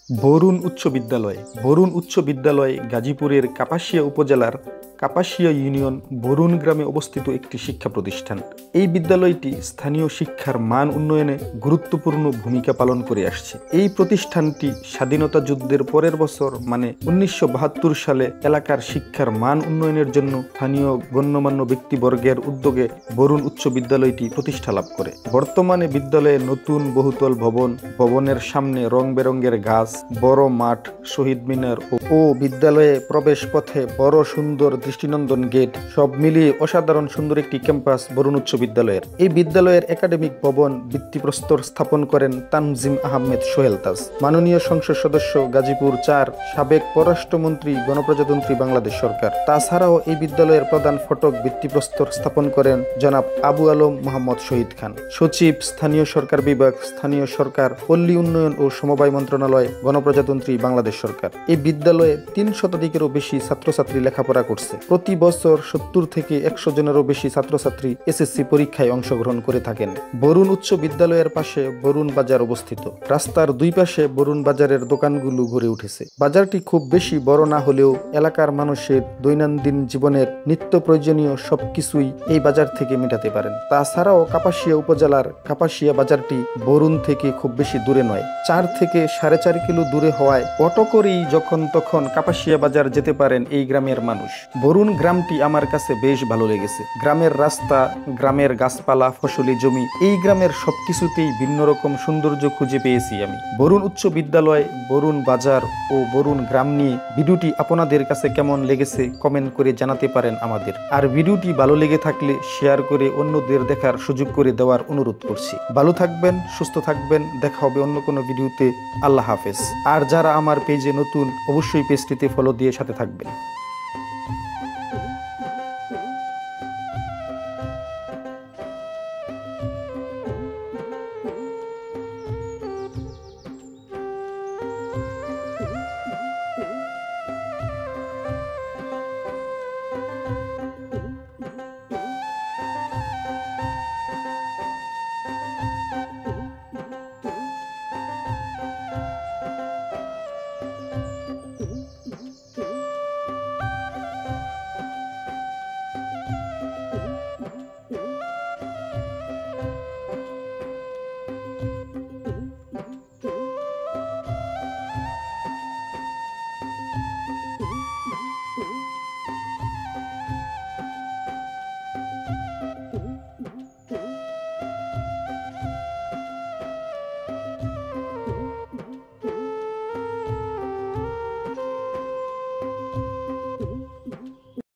বরুণ উচ্চ বিদ্যালয়। বরুণ উচ্চ বিদ্যালয় গাজীপুরের কাপাসিয়া উপজেলার কাপাসিয়া ইউনিয়ন বরুণ গ্রামে অবস্থিত একটি শিক্ষা প্রতিষ্ঠান। এই বিদ্যালয়টি স্থানীয় শিক্ষার মান উন্নয়নে গুরুত্বপূর্ণ ভূমিকা পালন করে আসছে। এই প্রতিষ্ঠানটি স্বাধীনতা যুদ্ধের পরের বছর মানে 1972 সালে এলাকার শিক্ষার মান উন্নয়নের জন্য স্থানীয় গণ্যমান্য ব্যক্তিবর্গের উদ্যোগে বরুণ উচ্চ বিদ্যালয়টি প্রতিষ্ঠা লাভ করে। বর্তমানে বিদ্যালয়ে নতুন বহুতল ভবন, ভবনের সামনে রং বেরঙের গাছ, বড় মাঠ, শহীদ মিনার ও বিদ্যালয়ে প্রবেশ পথে বড় সুন্দর দৃষ্টিনন্দন গেট, সব মিলিয়ে অসাধারণ সুন্দর একটি ক্যাম্পাস বরুণ উচ্চ বিদ্যালয়ের। এই বিদ্যালয়ের একাডেমিক ভবন ভিত্তিপ্রস্তর স্থাপন করেন তানজিম আহমেদ সোহেল তাজ, মাননীয় সংসদ সদস্য গাজীপুর ৪, সাবেক পররাষ্ট্রমন্ত্রী গণপ্রজাতন্ত্রী বাংলাদেশ সরকার। তাছাড়াও এই বিদ্যালয়ের প্রধান ফটক ভিত্তিপ্রস্তর স্থাপন করেন জনাব আবু আলম মোহাম্মদ শহীদ খান। সচিব, স্থানীয় সরকার বিভাগ, স্থানীয় সরকার, পল্লী উন্নয়ন ও সমবায় মন্ত্রণালয়, গণপ্রজাতন্ত্রী বাংলাদেশ সরকার। এই বিদ্যালয়ে ৩ শতাধিকেরও বেশি ছাত্রছাত্রী লেখাপড়া করছে। প্রতি বছর ৭০ থেকে ১০০ জনেরও বেশি ছাত্রছাত্রী এসএসসি পরীক্ষায় অংশগ্রহণ করে থাকেন। বরুণ উচ্চ বিদ্যালয়ের পাশে বরুণ বাজার অবস্থিত। রাস্তার দুই পাশে বরুণ বাজারের দোকানগুলো গড়ে উঠেছে। বাজারটি খুব বেশি বড় না হলেও এলাকার মানুষের দৈনন্দিন জীবনের নিত্য প্রয়োজনীয় সবকিছুই এই বাজার থেকে মেটাতে পারেন। তাছাড়াও কাপাসিয়া উপজেলার কাপাসিয়া বাজারটি বরুণ থেকে খুব বেশি দূরে নয়, ৪ থেকে ৪.৫ কিলো দূরে হওয়ায় অটো করেই যখন তখন কাপাসিয়া বাজার যেতে পারেন এই গ্রামের মানুষ। বরুণ গ্রামটি আমার কাছে বেশ ভালো লেগেছে। গ্রামের রাস্তা, গ্রামের গাছপালা, ফসলি জমি, এই গ্রামের সবকিছুতেই ভিন্ন রকম সৌন্দর্য খুঁজে পেয়েছি আমি। বরুণ উচ্চ বিদ্যালয়, বরুণ বাজার ও বরুণ গ্রাম নিয়ে ভিডিওটি আপনাদের কাছে কেমন লেগেছে কমেন্ট করে জানাতে পারেন আমাদের। আর ভিডিওটি ভালো লেগে থাকলে শেয়ার করে অন্যদের দেখার সুযোগ করে দেওয়ার অনুরোধ করছি। ভালো থাকবেন, সুস্থ থাকবেন, দেখা হবে অন্য কোনো ভিডিওতে। আল্লাহ হাফেজ। আর যারা আমার পেজে নতুন, অবশ্যই পেজটিতে ফলো দিয়ে সাথে থাকবেন।